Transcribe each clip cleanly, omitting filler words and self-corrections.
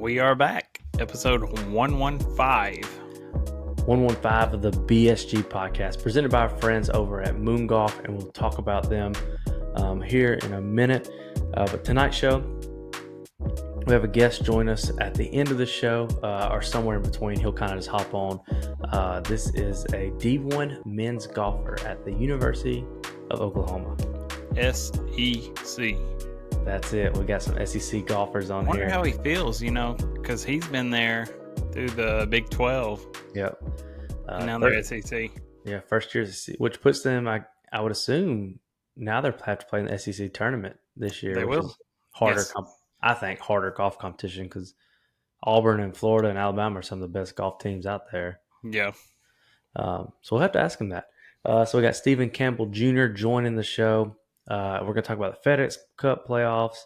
We are back. Episode 115. 115 of the BSG Podcast, presented by our friends over at Moon Golf, and we'll talk about them here in a minute. But tonight's show, we have a guest join us at the end of the show, or somewhere in between. He'll kind of just hop on. This is a D1 men's golfer at the University of Oklahoma. SEC. That's it. We got some SEC golfers on here. I wonder here. how he feels, because he's been there through the Big 12. Yep. Now they're SEC. Yeah, first year SEC, which puts them, I would assume, now they'll have to play in the SEC tournament this year. They will. Harder, yes. I think, harder golf competition because Auburn and Florida and Alabama are some of the best golf teams out there. Yeah. So we'll have to ask him that. So we got Stephen Campbell Jr. joining the show. We're going to talk about the FedEx Cup playoffs,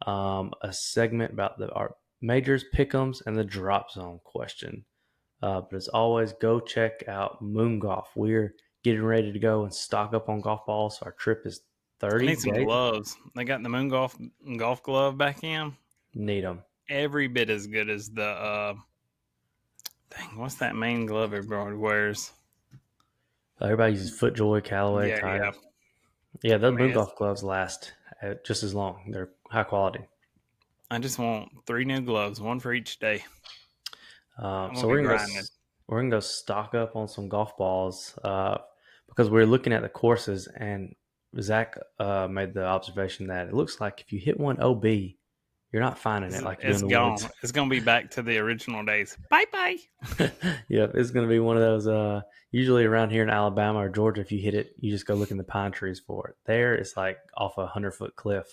a segment about our majors, pick'ems, and the drop zone question. But as always, go check out Moon Golf. We're getting ready to go and stock up on golf balls. Our trip is 30 I need some days. gloves. They got the Moon Golf glove back in. Need them. Every bit as good as the what's that main glove everybody wears? Everybody uses FootJoy, Callaway, Tiger. Yeah, those Moon Golf gloves last just as long. They're high quality. I just want 3 new gloves, one for each day. So we're gonna go stock up on some golf balls because we're looking at the courses, and Zach made the observation that it looks like if you hit one OB, you're not finding it like it's gone. Woods. It's gonna be back to the original days. Bye. Yep, it's gonna be one of those. Usually around here in Alabama or Georgia, if you hit it, you just go look in the pine trees for it. There, it's like off a 100-foot cliff.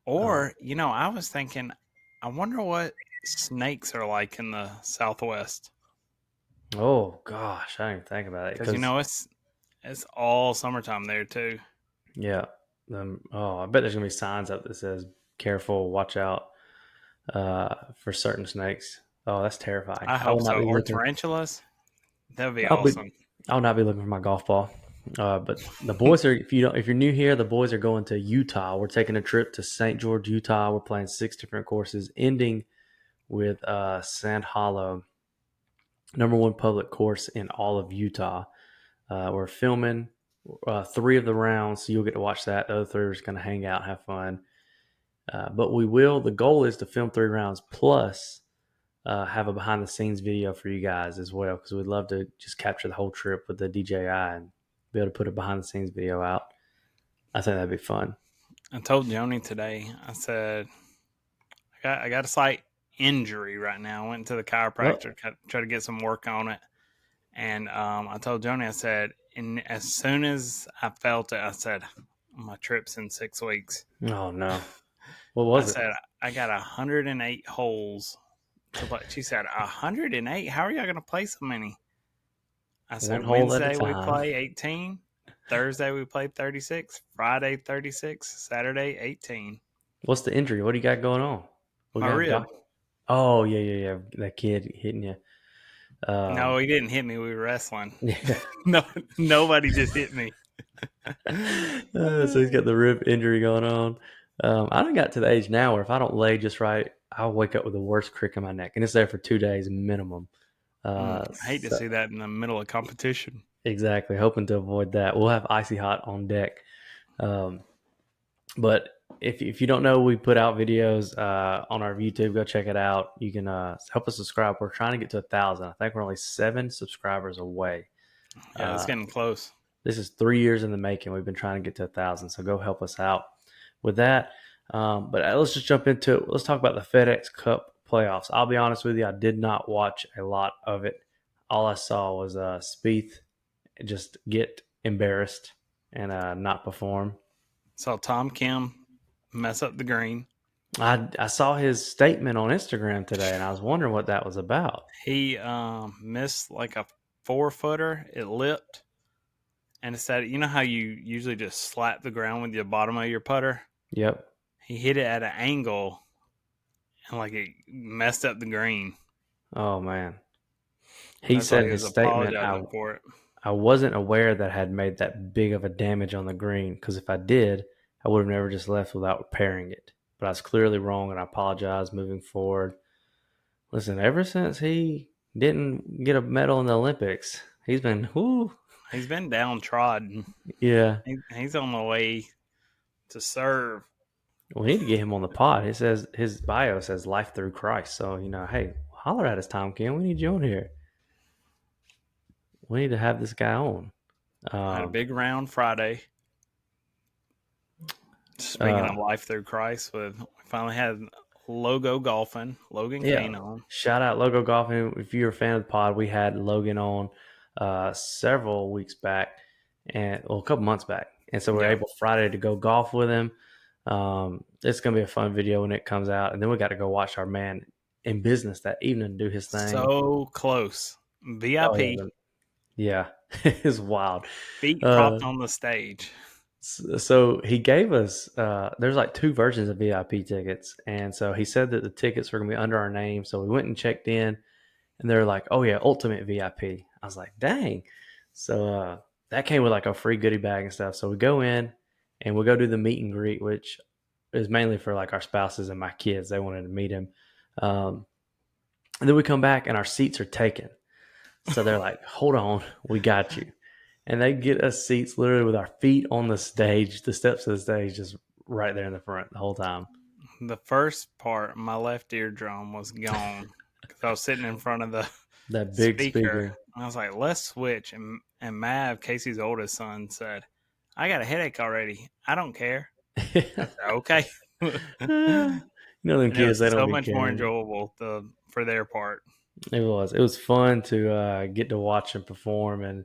Or I was thinking, I wonder what snakes are like in the Southwest. Oh gosh, I didn't even think about it because it's all summertime there too. Yeah. I bet there's gonna be signs up that says "Careful, watch out for certain snakes." Oh, that's terrifying. I hope so. Or tarantulas. That would be awesome. I'll not be looking for my golf ball. But the boys are. If you're new here, the boys are going to Utah. We're taking a trip to St. George, Utah. We're playing 6 different courses, ending with Sand Hollow, #1 public course in all of Utah. We're filming 3 of the rounds, so you'll get to watch that. The other 3 are just going to hang out and have fun. But the goal is to film 3 rounds plus have a behind-the-scenes video for you guys as well, because we'd love to just capture the whole trip with the DJI and be able to put a behind-the-scenes video out. I think that'd be fun. I told Joni today, I said, I got a slight injury right now. I went to the chiropractor, try to get some work on it. And I told Joni, I said, and as soon as I felt it, I said, my trip's in 6 weeks. Oh, no. What was it? I said, I got 108 holes. She said, 108? How are y'all going to play so many? I said, Wednesday we play 18. Thursday we play 36. Friday 36. Saturday 18. What's the injury? What do you got going on? My rib. Oh, yeah. That kid hitting you. No, he didn't hit me. We were wrestling. Yeah. No, nobody just hit me. So he's got the rib injury going on. I done got to the age now where if I don't lay just right, I'll wake up with the worst crick in my neck, and it's there for 2 days minimum. I hate to see that in the middle of competition. Exactly. Hoping to avoid that. We'll have Icy Hot on deck. But if you don't know, we put out videos on our YouTube. Go check it out. You can help us subscribe. We're trying to get to 1,000. I think we're only 7 subscribers away. Yeah, it's getting close. This is 3 years in the making. We've been trying to get to 1,000. So go help us out with that. But let's just jump into it. Let's talk about the FedEx Cup playoffs. I'll be honest with you, I did not watch a lot of it. All I saw was Spieth just get embarrassed and not perform. Saw Tom Kim mess up the green. I saw his statement on Instagram today, and I was wondering what that was about. He missed like a 4-footer. It lipped. And it said, you know how you usually just slap the ground with the bottom of your putter? Yep. He hit it at an angle, and like it messed up the green. Oh, man. He said in his statement, I wasn't aware that I had made that big of a damage on the green, because if I did, I would have never just left without repairing it. But I was clearly wrong, and I apologize moving forward. Listen, ever since he didn't get a medal in the Olympics, he's been, whoo. He's been downtrodden. Yeah. He's on the way to serve. We need to get him on the pod. It says his bio says life through Christ. So, hey, holler at us, Tom Ken. We need you on here. We need to have this guy on. I had a big round Friday. Speaking of life through Christ, we finally had Logo golfing, Logan Kane on. Shout out Logo Golfing. If you're a fan of the pod, we had Logan on several weeks back, a couple months back. And so we're able Friday to go golf with him. It's going to be a fun video when it comes out. And then we got to go watch our man in business that evening do his thing. So close. VIP. Oh, yeah. It's wild. Feet propped on the stage. So he gave us, there's like 2 versions of VIP tickets. And so he said that the tickets were going to be under our name. So we went and checked in and they're like, oh yeah, ultimate VIP. I was like, dang. So that came with like a free goodie bag and stuff. So we go in and we'll go do the meet and greet, which is mainly for like our spouses and my kids. They wanted to meet him. And then we come back and our seats are taken. So they're like, hold on, we got you. And they get us seats literally with our feet on the stage, the steps of the stage, just right there in the front the whole time. The first part, my left eardrum was gone because I was sitting in front of that big speaker. I was like, let's switch. And Mav, Casey's oldest son, said, I got a headache already. I don't care. I said, okay. Them kids, they don't so be much caring. more enjoyable for their part. It was fun to get to watch him perform and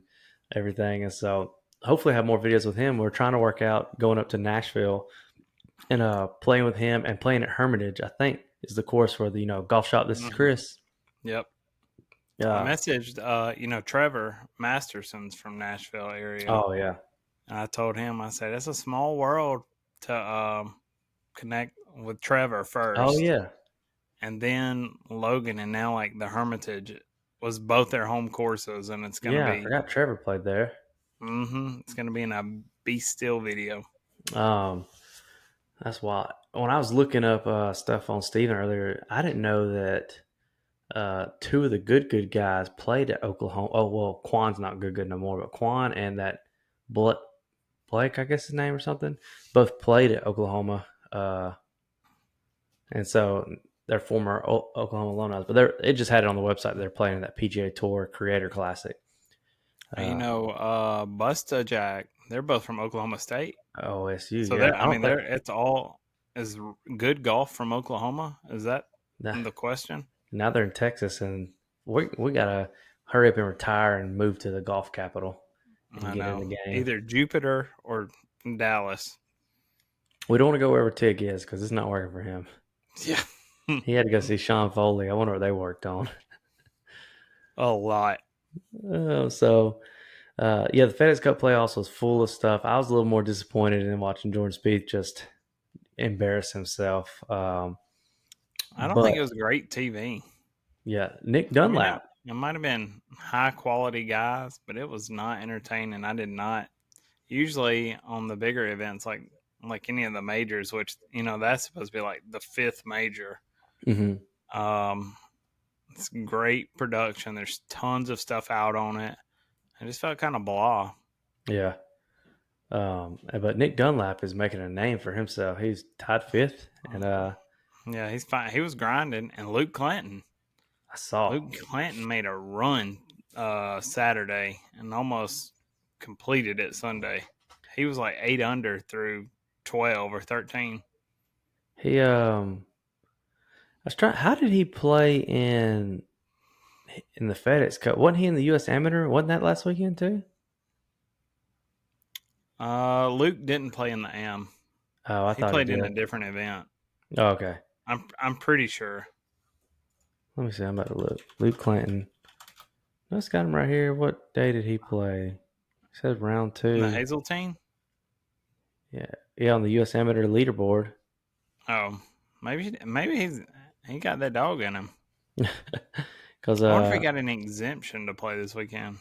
everything. And so hopefully have more videos with him. We're trying to work out going up to Nashville and playing with him and playing at Hermitage, I think is the course for the, golf shop. This is Chris. Yep. I messaged, Trevor Masterson's from Nashville area. Oh, yeah. And I told him, I said, it's a small world to connect with Trevor first. Oh, yeah. And then Logan, and now like the Hermitage was both their home courses, and it's going to be. I forgot Trevor played there. It's going to be in a Be.Still video. That's wild. When I was looking up stuff on Stephen earlier, I didn't know that 2 of the good guys played at Oklahoma. Oh, well, Quan's not good no more, but Quan and that Blake, I guess his name or something, both played at Oklahoma. And so they're former Oklahoma alumni, but it just had it on the website. They're playing in that PGA Tour Creator Classic. Busta Jack, they're both from Oklahoma State. OSU. So yeah. It's all is good golf from Oklahoma. Is that the question? Now they're in Texas, and we gotta hurry up and retire and move to the golf capital and get in the game. Either Jupiter or Dallas. We don't want to go wherever Tig is because it's not working for him. Yeah. He had to go see Sean Foley. I wonder what they worked on. A lot. The FedEx Cup playoffs was full of stuff. I was a little more disappointed in watching Jordan Spieth just embarrass himself. I don't think it was great TV. Yeah, Nick Dunlap. It might have been high quality guys, but it was not entertaining. I did not. Usually on the bigger events, like any of the majors, which that's supposed to be like the 5th major. Mm-hmm. It's great production. There's tons of stuff out on it. I just felt kind of blah. Yeah. But Nick Dunlap is making a name for himself. He's tied 5th, and yeah, he's fine. He was grinding, and Luke Clanton. Luke Clanton made a run Saturday and almost completed it Sunday. He was like 8 under through 12 or 13. He I was trying. How did he play in the FedEx Cup? Wasn't he in the U.S. Amateur? Wasn't that last weekend too? Luke didn't play in the Am. Oh, I thought he played in a different event. Oh, okay. I'm pretty sure. Let me see. I'm about to look. Luke Clanton. Let's got him right here. What day did he play? It says round 2. The Hazeltine? Yeah, on the U.S. Amateur leaderboard. Oh, maybe he got that dog in him. Because I wonder if he got an exemption to play this weekend.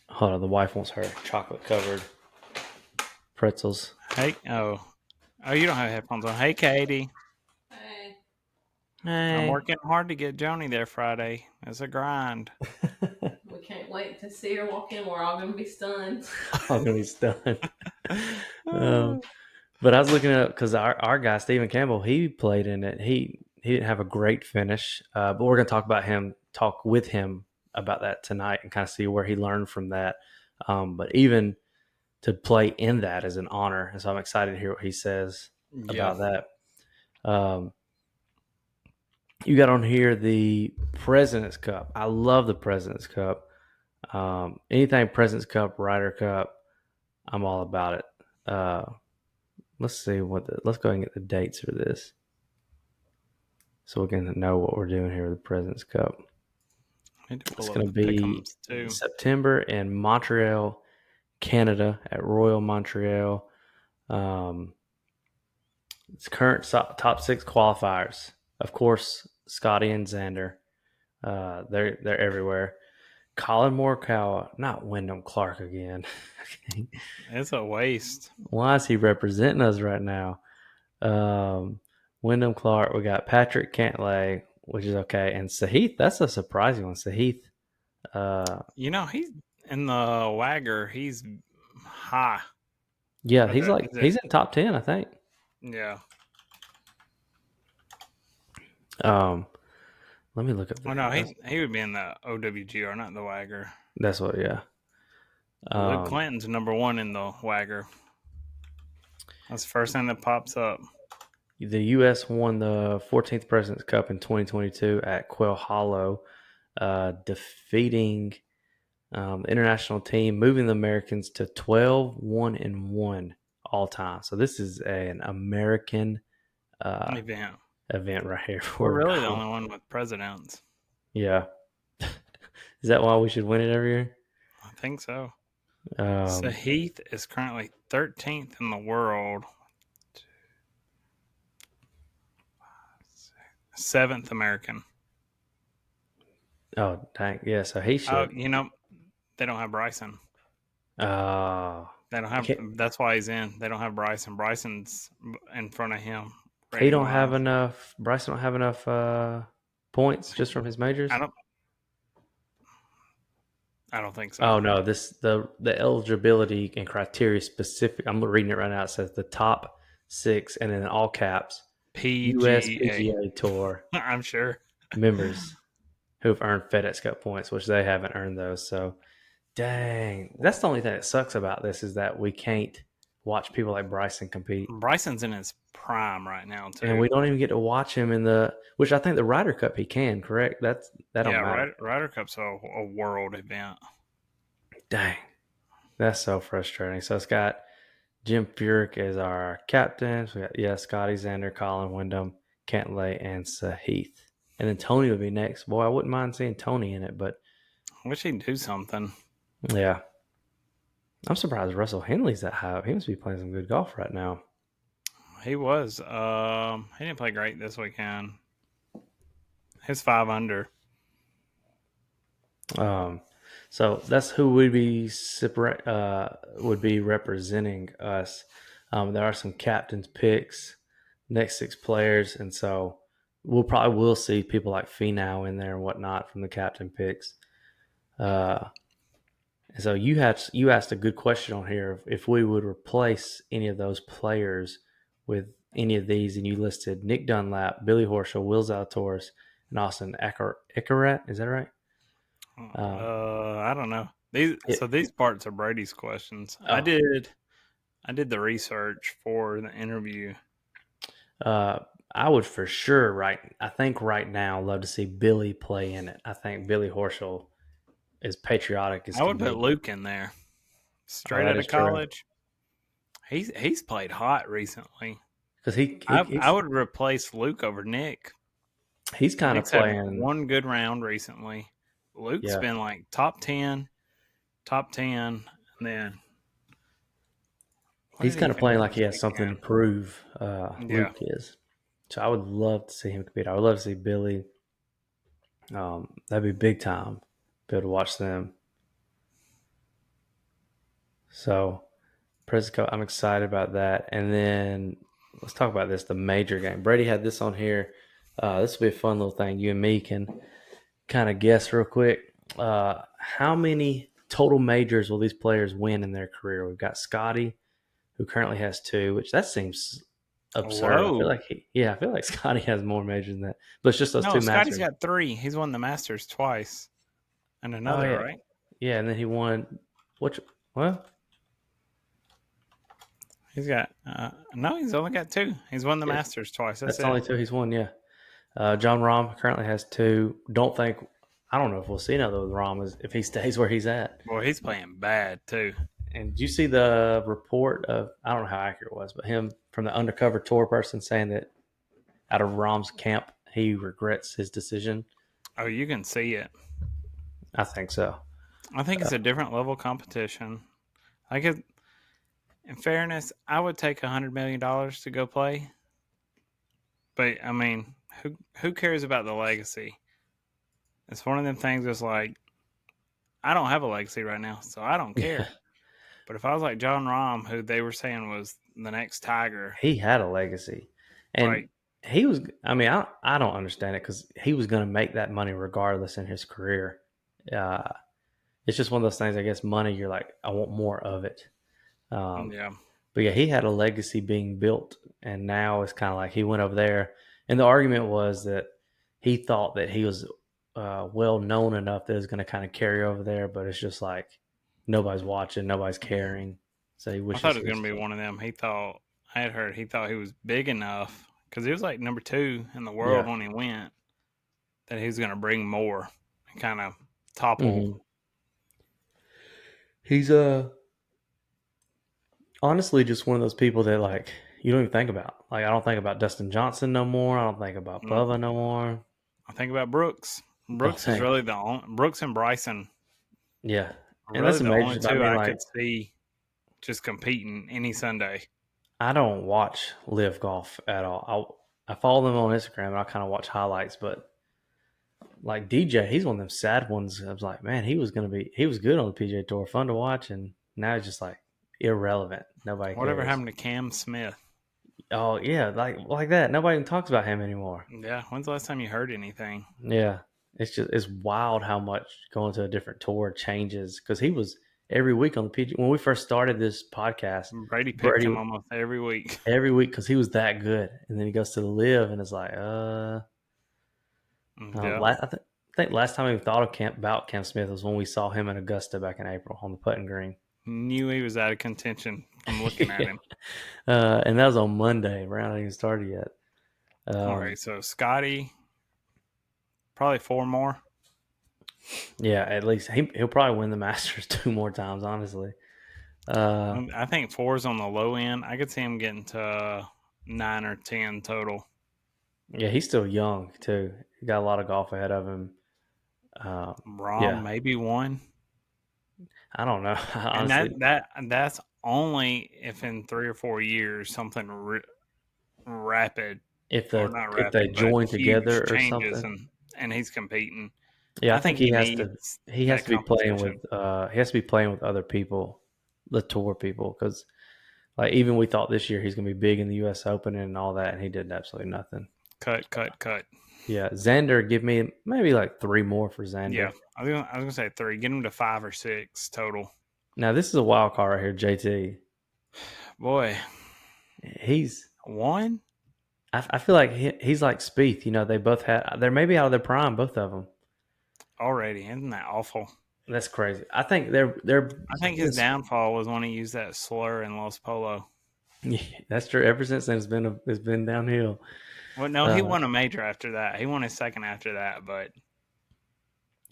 Hold on, the wife wants her chocolate covered pretzels. Hey, oh, you don't have headphones on. Hey, Katie. Hey. I'm Hey. working hard to get Joni there Friday. It's a grind. We can't wait to see her walk in. We're all going to be stunned. I'm gonna be stunned. But I was looking up because our guy Stephen Campbell, he played in it. He didn't have a great finish, but we're gonna talk with him about that tonight and kind of see where he learned from that. But even to play in that is an honor, and so I'm excited to hear what he says Yeah. about that. You got on here the President's Cup. I love the President's Cup. Anything President's Cup, Ryder Cup, I'm all about it. Let's see let's go ahead and get the dates for this, so we can know what we're doing here with the President's Cup. It's going to be in September in Montreal, Canada, at Royal Montreal. It's current top 6 qualifiers. Of course, Scotty and Xander. They're everywhere. Colin Morikawa, not Wyndham Clark again. It's a waste. Why is he representing us right now? Wyndham Clark. We got Patrick Cantlay, which is okay, and Sahith. That's a surprising one. Sahith. He's in the Wagger. He's high. Yeah, he's in top 10, I think. Yeah. Let me look at that. Oh no, he would be in the OWGR, not the Wagger. That's what, yeah. Luke Clinton's number 1 in the Wagger. That's the first thing that pops up. The U.S. won the 14th President's Cup in 2022 at Quail Hollow, defeating the international team, moving the Americans to 12-1-1 all time. So this is an American event right here. We're really the only one with presidents. Yeah. Is that why we should win it every year? I think so. Sahith is currently 13th in the world. 7th American. Oh, dang. Yeah, so he should. They don't have Bryson. They don't have. That's why he's in. They don't have Bryson. Bryson's in front of him. He don't have enough. Bryson don't have enough points just from his majors. I don't think so. Oh no, the eligibility and criteria specific. I'm reading it right now. It says the top 6, and then in all caps, US PGA Tour. I'm sure members who have earned FedEx Cup points, which they haven't earned those. So, dang, that's the only thing that sucks about this is that we can't watch people like Bryson compete. Bryson's in his prime right now too, and we don't even get to watch him which I think the Ryder Cup he can. Correct? That don't matter. Ryder Cup's a world event. Dang, that's so frustrating. So it's got Jim Furyk as our captains. We got Scotty, Xander, Colin, Wyndham, Cantlay, and Sahith. And then Tony would be next. Boy, I wouldn't mind seeing Tony in it, but I wish he'd do something. Yeah. I'm surprised Russell Henley's that high up. He must be playing some good golf right now. He was. He didn't play great this weekend. He's 5 under. So that's who would be representing us. There are some captain's picks, next 6 players, and so we'll probably see people like Finau in there and whatnot from the captain picks. And so you asked a good question on here if we would replace any of those players with any of these, and you listed Nick Dunlap, Billy Horschel, Will Zalatoris, and Austin Eckert. Is that right? I don't know. These parts are Brady's questions. Oh. I did the research for the interview. I would for sure I think right now love to see Billy play in it. I think Billy Horschel is patriotic as I would put Luke in there. Straight out of college. True. He's played hot recently. Because I would replace Luke over Nick. He's kind of playing one good round recently. Luke's been like top 10, and then he's kind of playing like he has something to prove. Luke is. So I would love to see him compete. I would love to see Billy. That'd be big time. Be able to watch them. So, President's Cup, I'm excited about that. And then let's talk about this, the major game. Brady had this on here. This will be a fun little thing. You and me can kind of guess real quick. How many total majors will these players win in their career? We've got Scotty, who currently has 2, which that seems absurd. I feel Whoa. like I feel like Scotty has more majors than that. But it's just those No, 2 Scotty's Masters. got 3. He's won the Masters twice and Oh another, yeah, right? yeah, and then he won. Which well, He's got no. He's only got 2. He's won the yeah, Masters twice. That's that's it. only 2 he's won. Yeah, John Rahm currently has 2. I don't know if we'll see another with Rahm if he stays where he's at. Boy, he's playing bad too. And did you see the report of, I don't know how accurate it was, but him from the undercover tour person saying that out of Rahm's camp, he regrets his decision? Oh, you can see it. I think so. I think it's a different level competition. Like, in fairness, I would take $100 million to go play. But I mean, who cares about the legacy? It's one of them things that's like, I don't have a legacy right now, so I don't care. Yeah. But if I was like John Rahm, who they were saying was the next Tiger, He had a legacy. And right? he was, I mean, I don't understand it because he was going to make that money regardless in his career. Uh, it's just one of those things, I guess, money, you're like, I want more of it. Yeah. But yeah, he had a legacy being built, and now it's kind of like he went over there. And the argument was that he thought that he was well known enough that it was going to kind of carry over there, but it's just like nobody's watching, nobody's caring. So he I wishes thought it he was was going to be one of them. I had heard he thought he was big enough because he was like number 2 in the world yeah. when he went, that he was going to bring more and kind of topple. Mm-hmm. He's honestly just one of those people that like you don't even think about. Like I don't think about Dustin Johnson no more. I don't think about Nope. Bubba no more. I think about Brooks. Don't Brooks is think. really the only, Brooks and Bryson Yeah, are and really that's the only amazing. I 2 mean, I like could see just competing any Sunday. I don't watch live golf at all. I follow them on Instagram and I kind of watch highlights, but like DJ, he's one of them sad ones. I was like, man, he was good on the PGA Tour, fun to watch, and now he's just like irrelevant. Nobody Whatever cares. happened to Cam Smith? Oh yeah, like that. Nobody even talks about him anymore. Yeah, when's the last time you heard anything? Yeah, it's wild how much going to a different tour changes because he was every week on the PGA when we first started this podcast. Brady picked Brady him almost every week. every week because he was that good, and then he goes to the live and it's like, Yeah, I think last time we thought of Cam Smith was when we saw him in Augusta back in April on the putting green. knew he was out of contention from looking at him. And that was on Monday. Round ain't even started yet. All right, so Scotty, probably 4 more. Yeah, at least he'll probably win the Masters 2 more times. Honestly, I think 4 is on the low end. I could see him getting to 9 or 10 total. yeah, he's still young too. He got a lot of golf ahead of him. Rahm, maybe 1. I don't know. And Honestly, that's only if in 3 or 4 years something rapid, if or not if they rapid, but join together huge or changes, something, and he's competing. yeah, I I think think he he has to. needs He has that to be playing competition. with. He has to be playing with other people, the tour people, because like even we thought this year he's going to be big in the U.S. Open and all that, and he did absolutely nothing. Cut. Yeah, Xander, give me maybe like 3 more for Xander. Yeah, I was gonna say 3. Get him to 5 or 6 total. Now this is a wild card right here, JT. Boy, He's 1. I feel like he's like Spieth. You know, they both they're maybe out of their prime, both of them. Already, isn't that awful? That's crazy. I think they're. I think his downfall was when he used that slur in Los Polo. Yeah, that's true. Ever since then, it's been downhill. Well, no, he won a major after that. He won his second after that, but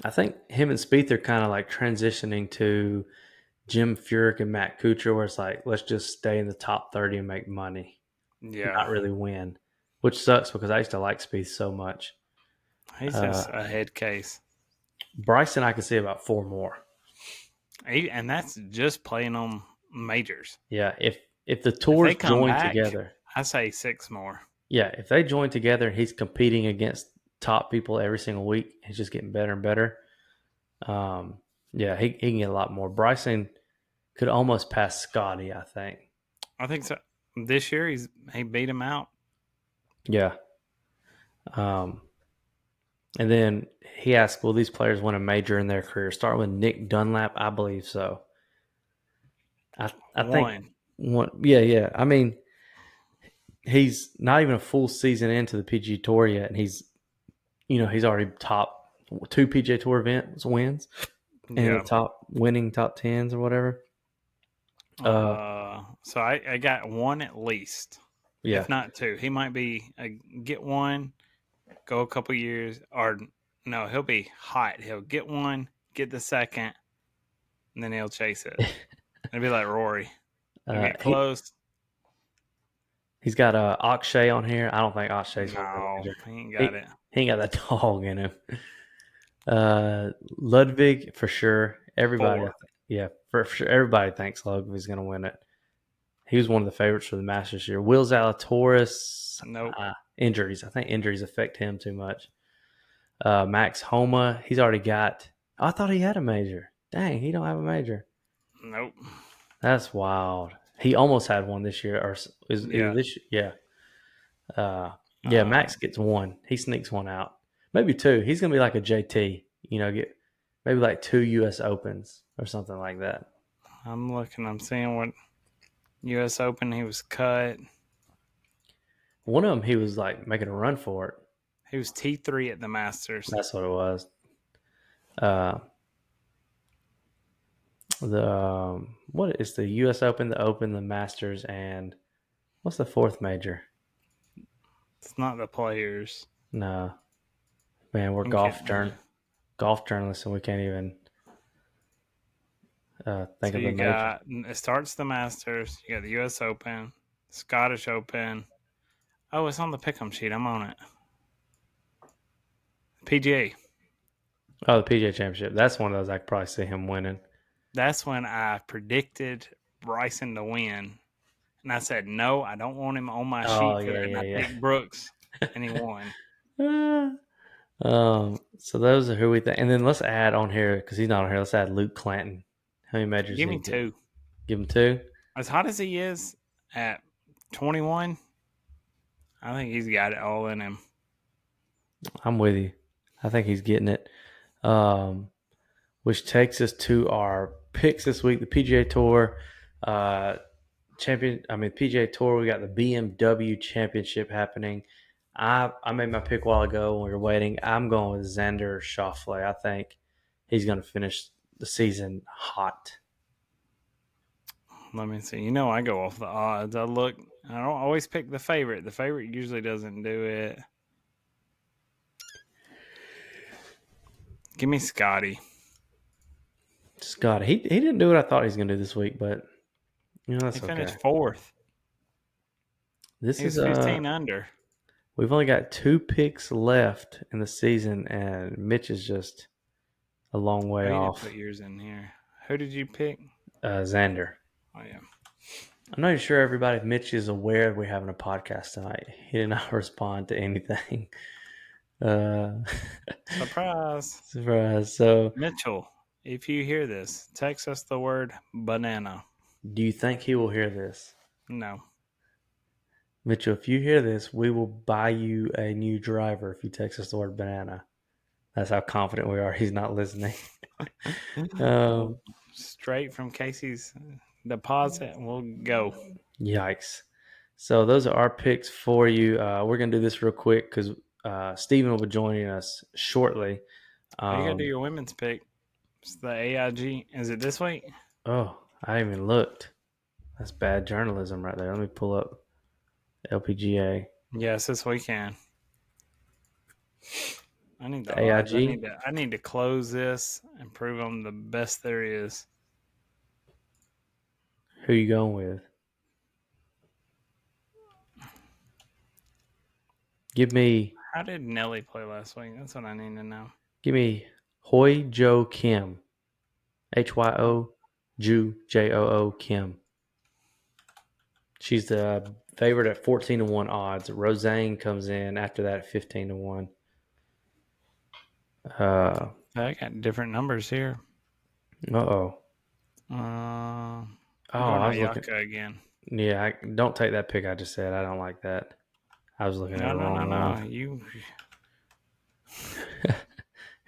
I think him and Spieth are kind of like transitioning to Jim Furyk and Matt Kuchar, where it's like let's just stay in the top 30 and make money, yeah, not really win, which sucks because I used to like Spieth so much. he's just a head case. Bryson, I can see about 4 more. And that's just playing on majors. Yeah, if the tours join together, I say 6 more. Yeah, if they join together and he's competing against top people every single week, he's just getting better and better. Yeah, he can get a lot more. Bryson could almost pass Scotty, I think. I think so. This year he beat him out. Yeah. And then he asked, will these players win a major in their career? Starting with Nick Dunlap, I believe so. I think one. Yeah. I mean, he's not even a full season into the PGA Tour yet, and he's already top 2 PGA Tour wins, and the top 10s or whatever. So I got one at least, if not 2. He might be get one, go a couple years, or no, he'll be hot. He'll get one, get the second, and then he'll chase it. It'll be like Rory. He'll get close. He's got Akshay on here. I don't think Akshay's he ain't got it. He ain't got that dog in him. Ludwig for sure. Everybody, for sure. Everybody thinks Ludwig's going to win it. He was one of the favorites for the Masters this year. Will Zalatoris, nope. Injuries. I think injuries affect him too much. Max Homa, he's already got. I thought he had a major. Dang, he don't have a major. Nope. That's wild. He almost had one this year, or is this? Yeah. Max gets one. He sneaks one out. Maybe 2. He's gonna be like a JT. Get maybe like 2 U.S. Opens or something like that. I'm looking. I'm seeing what U.S. Open he was cut. One of them he was like making a run for it. He was T3 at the Masters. That's what it was. What is the U.S. Open, the Open, the Masters, and what's the 4th major? It's not the Players. No, man, we're golf journalists, and we can't even think of the major. It starts the Masters. You got the U.S. Open, Scottish Open. Oh, it's on the pick'em sheet. I'm on it. PGA. Oh, the PGA Championship. That's one of those I could probably see him winning. That's when I predicted Bryson to win. And I said, no, I don't want him on my sheet. And I picked Brooks, and he won. So those are who we think. And then let's add on here, because he's not on here, let's add Luke Clanton. How many majors? Give me 2. Give him 2? As hot as he is at 21, I think he's got it all in him. I'm with you. I think he's getting it. Which takes us to our picks this week. The PGA Tour PGA Tour, we got the BMW Championship happening. I made my pick a while ago when we were waiting. I'm going with Xander Schauffele. I think he's going to finish the season hot. Let me see. I go off the odds. I don't always pick the favorite. The favorite usually doesn't do it. Give me Scotty. He didn't do what I thought he was going to do this week, but that's he finished 4th. This is 15 under. We've only got 2 picks left in the season, and Mitch is just a long way off. Put yours in here. Who did you pick? Xander. Oh yeah. I'm not even sure everybody. Mitch is aware we're having a podcast tonight. He did not respond to anything. Surprise. So Mitchell, if you hear this, text us the word banana. Do you think he will hear this? No. Mitchell, if you hear this, we will buy you a new driver if you text us the word banana. That's how confident we are he's not listening. Straight from Casey's deposit, we'll go. Yikes. So those are our picks for you. We're going to do this real quick because Stephen will be joining us shortly. You got to do your women's pick. It's the AIG. Is it this week? Oh, I haven't even looked. That's bad journalism right there. Let me pull up LPGA. Yes, this weekend. I need the AIG. I need to close this and prove I'm the best there is. Who you going with? Give me. How did Nelly play last week? That's what I need to know. Give me Hoi Jo Kim. HYO Joo Kim. She's the favorite at 14-1 odds. Roseanne comes in after that at 15-1. I got different numbers here. I was looking again. Yeah, don't take that pick I just said. I don't like that. I was looking at No, the no, no, wrong no. one. You.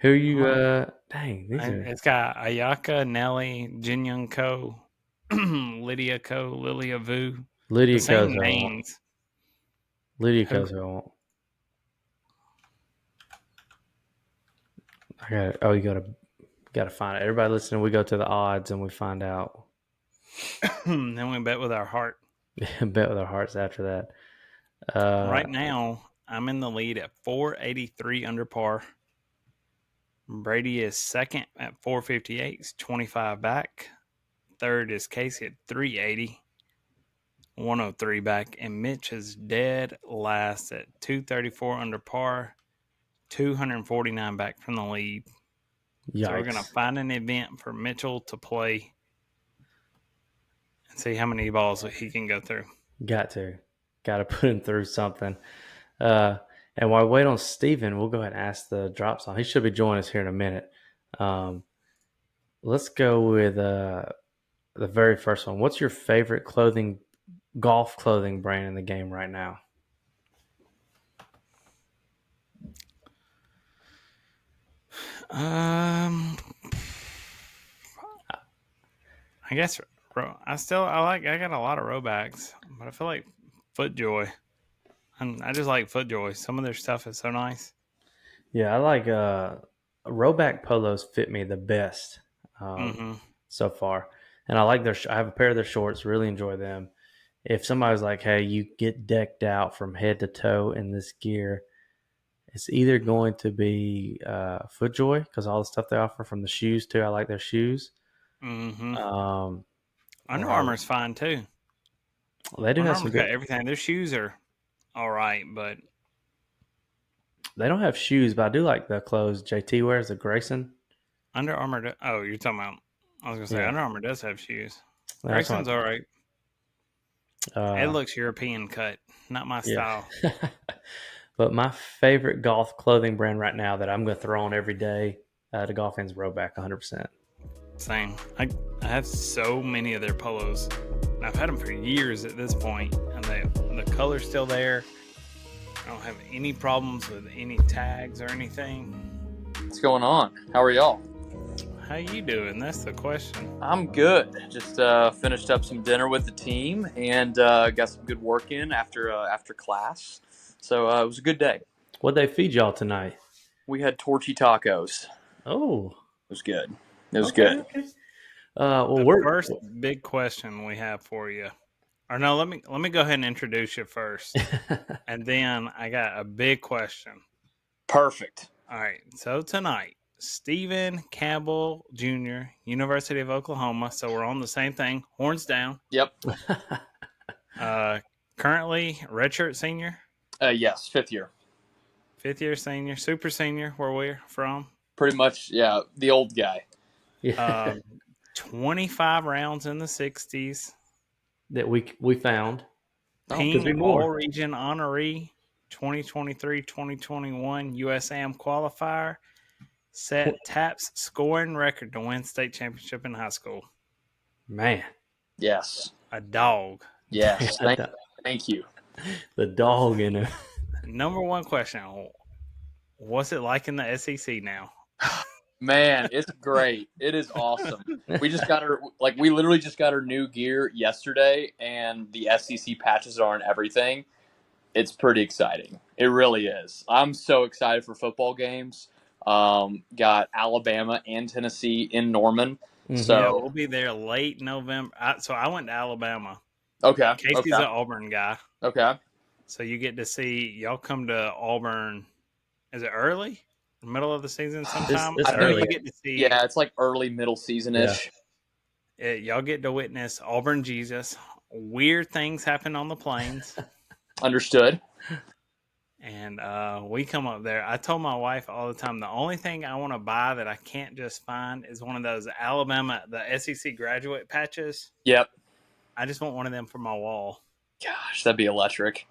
Who are you? Dang, these are It's got Ayaka, Nelly, Jin Young Ko, Lydia Ko, Lilia Vu. Lydia The same Ko's who I want. names. Lydia Who? Ko's who I want. I got. Oh, you gotta find it. Everybody listening, we go to the odds and we find out. Then we bet with our heart. Bet with our hearts after that. Right now, I'm in the lead at 483 under par. Brady is second at 458. He's 25 back. Third is Casey at 380. 103 back. And Mitch is dead last at 234 under par. 249 back from the lead. Yikes. So we're going to find an event for Mitchell to play and see how many balls he can go through. Got to put him through something. And while we wait on Stephen, we'll go ahead and ask the drop song. He should be joining us here in a minute. Let's go with the very first one. What's your favorite golf clothing brand in the game right now? I guess I got a lot of Robacks, but I feel like FootJoy. I just like FootJoy. Some of their stuff is so nice. Yeah, I like Roback polos fit me the best so far, and I like I have a pair of their shorts. Really enjoy them. If somebody's like, "Hey, you get decked out from head to toe in this gear," it's either going to be FootJoy because all the stuff they offer from the shoes too. I like their shoes. Mm-hmm. or- Under Armour's fine too. They do Under have some Armour's good. got everything. Their shoes are all right, but They don't have shoes, but I do like the clothes JT wears, the Grayson. Under Armour. Oh, you're talking about? I was gonna say Yeah. Under Armour does have shoes. That's Grayson's all right. It Uh, looks European cut, not my yeah. style. But my favorite golf clothing brand right now that I'm going to throw on every day to golf is Roback 100%. Same. I have so many of their polos. And I've had them for years at this point, and the color's still there. I don't have any problems with any tags or anything. What's going on? How are y'all? How you doing? That's the question. I'm good. Just finished up some dinner with the team and got some good work in after class. So it was a good day. What'd they feed y'all tonight? We had torchy tacos. Oh. It was good. It was good. Okay. The first big question we have for you. Or no, let me go ahead and introduce you first. And then I got a big question. Perfect. All right. So tonight, Stephen Campbell Jr., University of Oklahoma. So we're on the same thing. Horns down. Yep. Currently redshirt senior. Yes, fifth year. Fifth year senior. Super senior, where we're from. Pretty much, yeah, the old guy. 25 rounds in the 60s. That we found. Ping All-Region honoree, 2023-2021 USAM qualifier. Set TAP's scoring record to win state championship in high school. Man. Yes. A dog. Yes. Thank you. The dog in it. Number one question. What's it like in the SEC now? Man, it's great. It is awesome. We literally just got our new gear yesterday, and the SEC patches are on everything. It's pretty exciting. It really is. I'm so excited for football games. Got Alabama and Tennessee in Norman. Mm-hmm. So yeah, we'll be there late November. So I went to Alabama. Okay. Casey's an Auburn guy. Okay. So you get to see, y'all come to Auburn. Is it early? Middle of the season sometime? It's I know early. you get to see. Yeah, it's like early middle season-ish. Y'all get to witness Auburn Jesus. Weird things happen on the plains. Understood. And we come up there. I told my wife all the time, the only thing I want to buy that I can't just find is one of those Alabama, the SEC graduate patches. Yep. I just want one of them for my wall. Gosh, that'd be electric.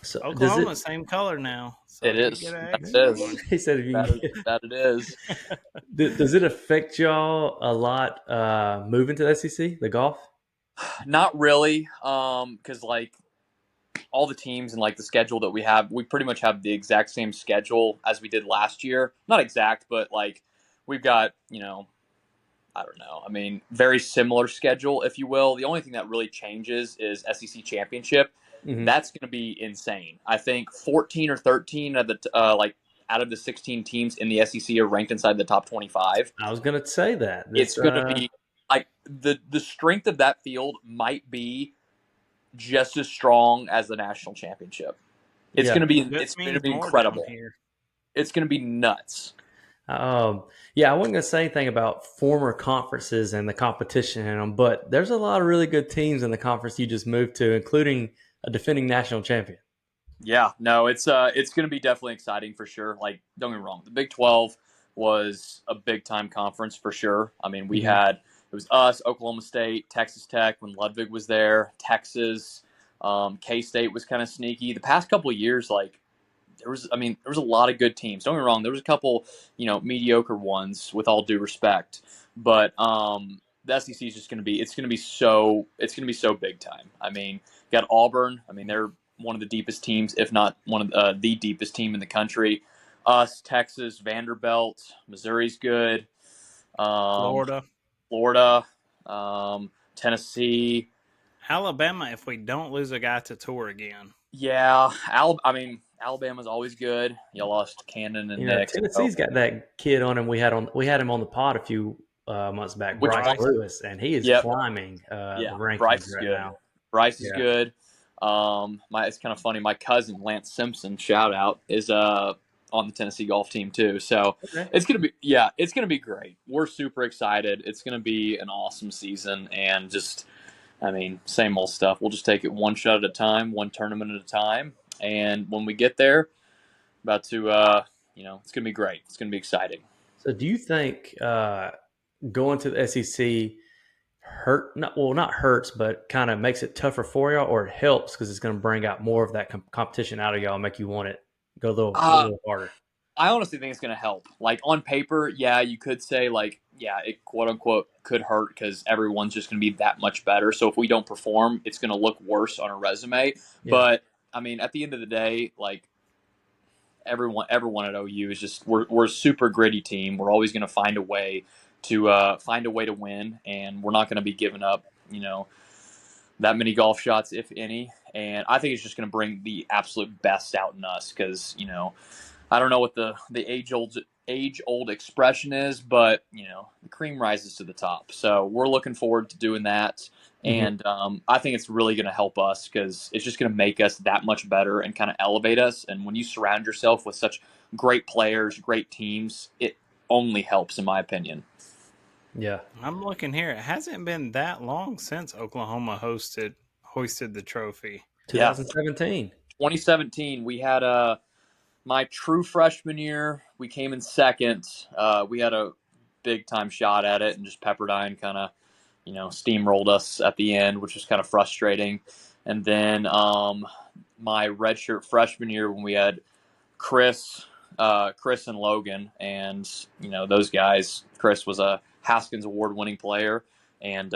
So Oklahoma's same color now. So it is. That is. He said if you that it is. Does it affect y'all a lot moving to the SEC, the golf? Not really, because all the teams and like the schedule that we have, we pretty much have the exact same schedule as we did last year. Not exact, but like we've got, I don't know. I mean, very similar schedule, if you will. The only thing that really changes is SEC championship. Mm-hmm. That's going to be insane. I think 14 or 13 of the out of the 16 teams in the SEC are ranked inside the top 25. I was going to say that. It's going to be like the strength of that field might be just as strong as the national championship. It's going to be incredible. It's going to be nuts. Yeah, I wasn't going to say anything about former conferences and the competition in them, but there's a lot of really good teams in the conference you just moved to, including a defending national champion. Yeah, no, it's going to be definitely exciting for sure. Like, don't get me wrong, the Big 12 was a big time conference for sure. I mean, we had it was us, Oklahoma State, Texas Tech when Ludwig was there, Texas, K-State was kind of sneaky. The past couple of years, like there was a lot of good teams. Don't get me wrong, there was a couple, mediocre ones with all due respect, but the SEC is just going to be it's going to be so big time. I mean, you got Auburn. I mean, they're one of the deepest teams, if not one of the deepest team in the country. Us, Texas, Vanderbilt, Missouri's good. Florida, Tennessee, Alabama. If we don't lose a guy to tour again, yeah. Alabama's always good. You lost Cannon and Nick. Tennessee's got that kid on him. We had him on the pod a few months back, Bryce Lewis, and he is climbing the rankings Bryce is right good. now. Bryce is good. It's kind of funny. My cousin Lance Simpson, shout out, is on the Tennessee golf team too. So it's gonna be great. We're super excited. It's gonna be an awesome season, and just, I mean, same old stuff. We'll just take it one shot at a time, one tournament at a time, and when we get there, it's gonna be great. It's gonna be exciting. So, do you think going to the SEC not hurts, but kind of makes it tougher for y'all, or it helps because it's going to bring out more of that competition out of y'all and make you want it go a little harder? I honestly think it's going to help. Like, on paper, yeah, you could say, like, yeah, it quote-unquote could hurt because everyone's just going to be that much better. So if we don't perform, it's going to look worse on a resume. Yeah. But, I mean, at the end of the day, like, everyone at OU is just we're a super gritty team. We're always going to find a way to win, and we're not going to be giving up, that many golf shots, if any. And I think it's just going to bring the absolute best out in us because, I don't know what the age-old expression is, but, the cream rises to the top. So we're looking forward to doing that. And I think it's really going to help us because it's just going to make us that much better and kind of elevate us. And when you surround yourself with such great players, great teams, it only helps, in my opinion. Yeah. I'm looking here. It hasn't been that long since Oklahoma hoisted the trophy. 2017. 2017. We had my true freshman year. We came in second. We had a big time shot at it, and just Pepperdine kind of, steamrolled us at the end, which was kind of frustrating. And then my redshirt freshman year, when we had Chris and Logan, and those guys. Chris was a Haskins Award-winning player, and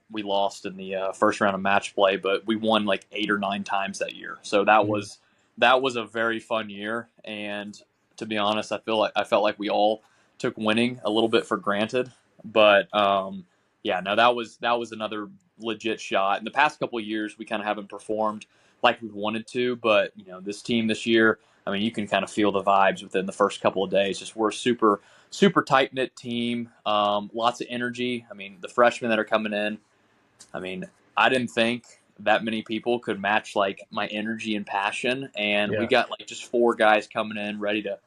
we lost in the first round of match play, but we won like 8 or 9 times that year. So that was a very fun year. And to be honest, I felt like we all took winning a little bit for granted. But that was another legit shot. In the past couple of years, we kind of haven't performed like we wanted to, but this team this year, I mean, you can kind of feel the vibes within the first couple of days. Just we're a super, super tight-knit team, lots of energy. I mean, the freshmen that are coming in, I mean, I didn't think that many people could match, like, my energy and passion. And we got, like, just 4 guys coming in ready to,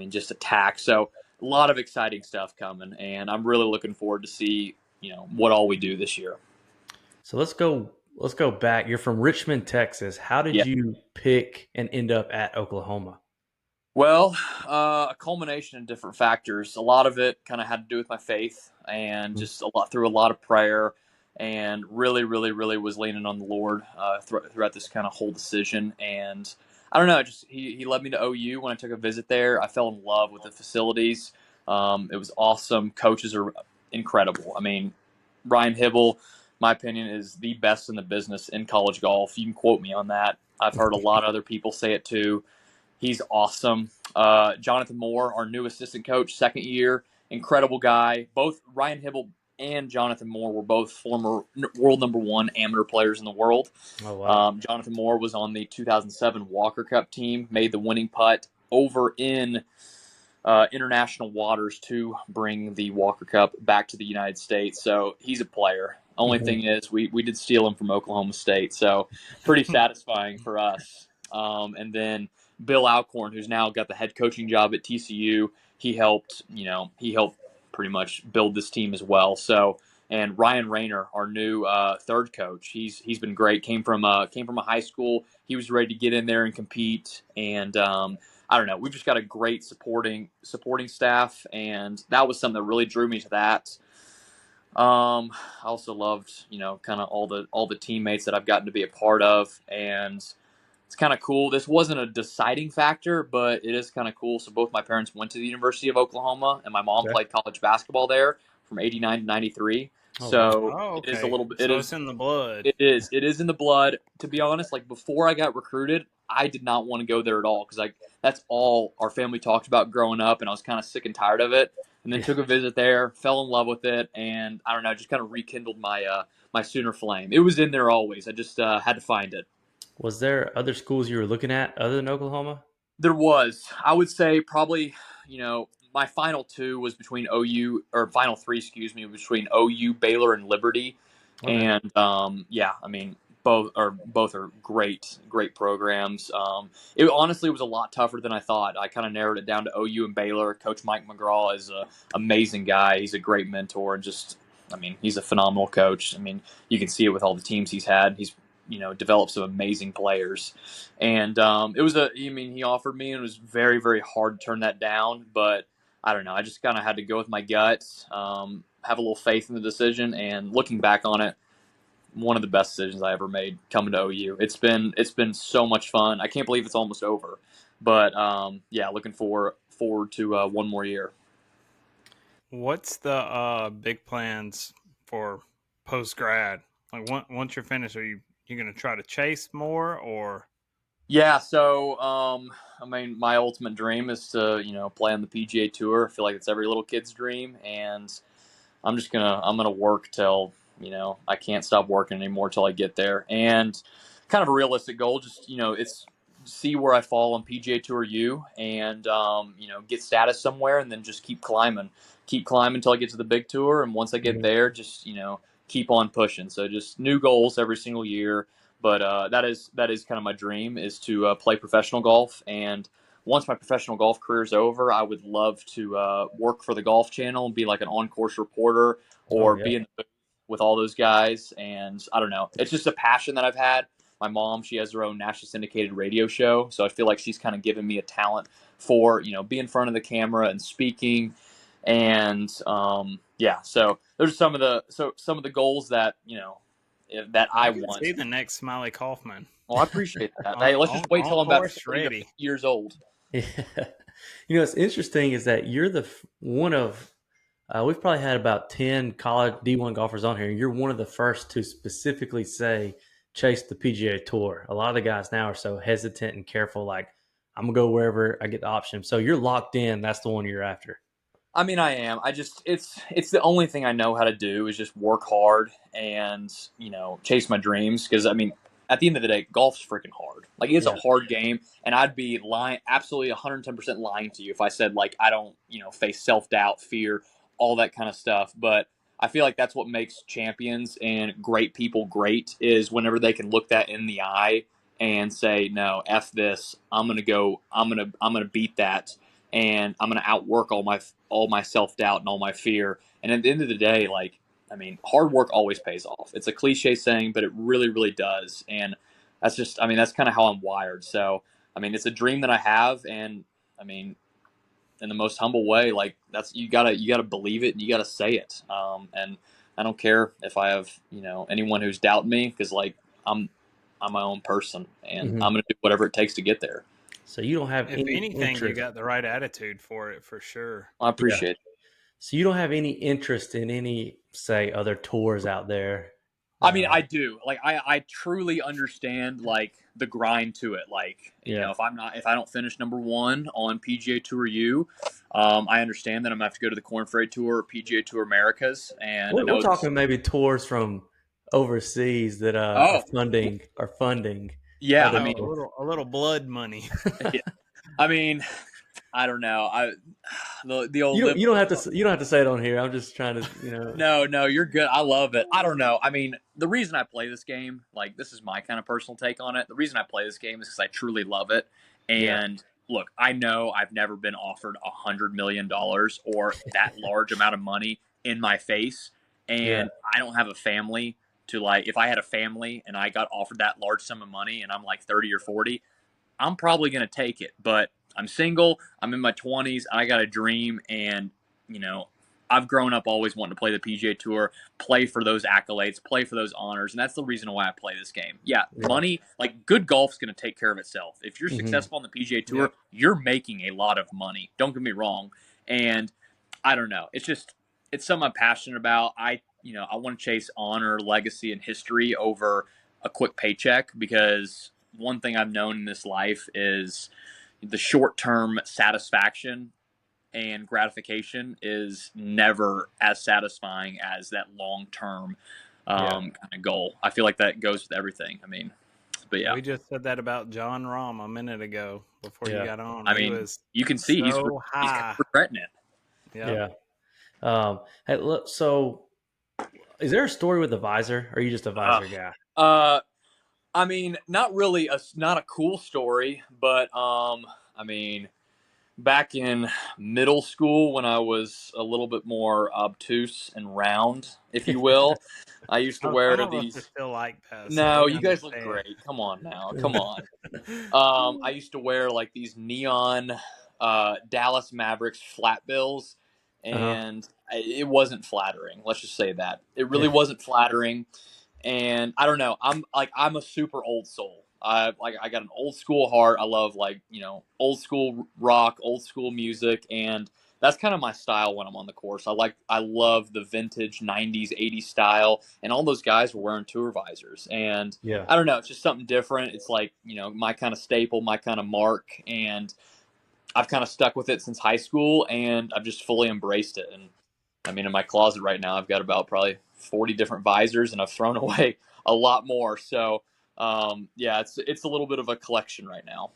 just attack. So a lot of exciting stuff coming. And I'm really looking forward to see, what all we do this year. So let's go back. You're from Richmond, Texas. How did you pick and end up at Oklahoma? Well, a culmination of different factors. A lot of it kind of had to do with my faith, and just through a lot of prayer, and really, really, really was leaning on the Lord throughout this kind of whole decision. And I don't know, just he led me to OU when I took a visit there. I fell in love with the facilities. It was awesome. Coaches are incredible. I mean, Ryan Hybl, my opinion, is the best in the business in college golf. You can quote me on that. I've heard a lot of other people say it too. He's awesome. Jonathan Moore, our new assistant coach, second year, incredible guy. Both Ryan Hibble and Jonathan Moore were both former world #1 amateur players in the world. Oh, wow. Jonathan Moore was on the 2007 Walker Cup team, made the winning putt over in international waters to bring the Walker Cup back to the United States. So he's a player. Only thing is, we did steal him from Oklahoma State, so pretty satisfying for us. And then Bill Alcorn, who's now got the head coaching job at TCU, he helped pretty much build this team as well. So, and Ryan Rayner, our new third coach, he's been great. Came from a high school. He was ready to get in there and compete. And I don't know, we've just got a great supporting staff, and that was something that really drew me to that. I also loved, kind of all the teammates that I've gotten to be a part of, and it's kind of cool. This wasn't a deciding factor, but it is kind of cool. So both my parents went to the University of Oklahoma, and my mom played college basketball there from '89 to '93. So it is a little bit. It's in the blood. It is in the blood. To be honest, like before I got recruited, I did not want to go there at all because that's all our family talked about growing up, and I was kind of sick and tired of it. And then took a visit there, fell in love with it, and I don't know, just kind of rekindled my my Sooner flame. It was in there always. I just had to find it. Was there other schools you were looking at other than Oklahoma? There was. I would say probably, my final two was between OU, or final three, between OU, Baylor, and Liberty. Okay. And both are great programs. It honestly was a lot tougher than I thought. I kind of narrowed it down to OU and Baylor. Coach Mike McGraw is an amazing guy. He's a great mentor, and he's a phenomenal coach. You can see it with all the teams he's had. He's developed some amazing players, and he offered me, and it was very, very hard to turn that down. But I don't know. I just kind of had to go with my gut, have a little faith in the decision, and looking back on it, one of the best decisions I ever made coming to OU. It's been so much fun. I can't believe it's almost over, but looking forward to one more year. What's the big plans for post grad? Like once you're finished, are you going to try to chase more, or? Yeah, so my ultimate dream is to play on the PGA Tour. I feel like it's every little kid's dream, and I'm gonna work till I can't stop working anymore till I get there. And kind of a realistic goal, just it's see where I fall on PGA Tour U, and get status somewhere, and then just keep climbing until I get to the big tour. And once I get there, just keep on pushing. So just new goals every single year. But that is kind of my dream, is to play professional golf. And once my professional golf career is over, I would love to work for the Golf Channel and be like an on-course reporter, or be in the booth with all those guys. And I don't know, it's just a passion that I've had. My mom, she has her own nationally syndicated radio show, so I feel like she's kind of given me a talent for be in front of the camera and speaking. And so there's some of the goals that that I want. See the next Smiley Kaufman. Well, I appreciate that. Hey, let's just wait till I'm about 30 years old. Yeah. What's interesting is that you're the one of we've probably had about 10 college D1 golfers on here. You're one of the first to specifically say chase the PGA Tour. A lot of the guys now are so hesitant and careful, like, I'm going to go wherever I get the option. So you're locked in. That's the one you're after. I am. It's the only thing I know how to do, is just work hard and, chase my dreams. Because, at the end of the day, golf's freaking hard. Like, it's a hard game. And I'd be lying, absolutely 110% lying to you if I said, like, I don't, face self-doubt, fear, all that kind of stuff. But I feel like that's what makes champions and great people great, is whenever they can look that in the eye and say, no, F this, I'm going to beat that. And I'm going to outwork all my self-doubt and all my fear. And at the end of the day, hard work always pays off. It's a cliche saying, but it really, really does. And that's just, that's kind of how I'm wired. So, it's a dream that I have. And in the most humble way, that's, you gotta believe it, and you gotta say it. And I don't care if I have, anyone who's doubting me, because I'm my own person, and I'm going to do whatever it takes to get there. So you don't have anything, you got the right attitude for it, for sure. I appreciate it. So you don't have any interest in any, say, other tours out there? I mean, I do. Like, I truly understand like the grind to it. Like, you know, if I don't finish number one on PGA Tour U, I understand that I'm gonna have to go to the Corn Ferry Tour or PGA Tour Americas. And I know We're talking maybe tours from overseas that are funding yeah, other I mean, a little blood money. yeah, I mean, I don't know. The old you don't have to say it on here. I'm just trying to, you know. No, you're good. I love it. I don't know. I mean, the reason I play this game, like, this is my kind of personal take on it. The reason I play this game is because I truly love it. And look, I know I've never been offered $100 million or that large amount of money in my face. And I don't have a family to, like, if I had a family and I got offered that large sum of money and I'm like 30 or 40, I'm probably going to take it. But I'm single. I'm in my 20s. I got a dream. And, you know, I've grown up always wanting to play the PGA Tour, play for those accolades, play for those honors. And that's the reason why I play this game. Yeah, money, like, good golf's going to take care of itself. If you're successful on the PGA Tour, you're making a lot of money. Don't get me wrong. And I don't know. It's just, it's something I'm passionate about. I want to chase honor, legacy, and history over a quick paycheck, because one thing I've known in this life is the short-term satisfaction and gratification is never as satisfying as that long-term kind of goal. I feel like that goes with everything. I mean, but yeah. We just said that about John Rahm a minute ago before you got on. I mean, you can see he's kind of regretting it. Hey, look, so is there a story with the visor, or are you just a visor guy? I mean, not really not a cool story, but I mean, back in middle school when I was a little bit more obtuse and round, if you will, I used to wear these. Still like that. No, you guys look great. Come on now, come on. I used to wear like these neon Dallas Mavericks flat bills, and it wasn't flattering. Let's just say that it really wasn't flattering. And I don't know. I'm a super old soul. I got an old school heart. I love, like, you know, old school rock, old school music, and that's kind of my style when I'm on the course. I love the vintage 90s, 80s style, and all those guys were wearing tour visors. And I don't know, it's just something different. It's like, you know, my kind of staple, my kind of mark, and I've kind of stuck with it since high school, and I've just fully embraced it. And I mean, in my closet right now, I've got about probably 40 different visors, and I've thrown away a lot more. So, yeah, it's a little bit of a collection right now.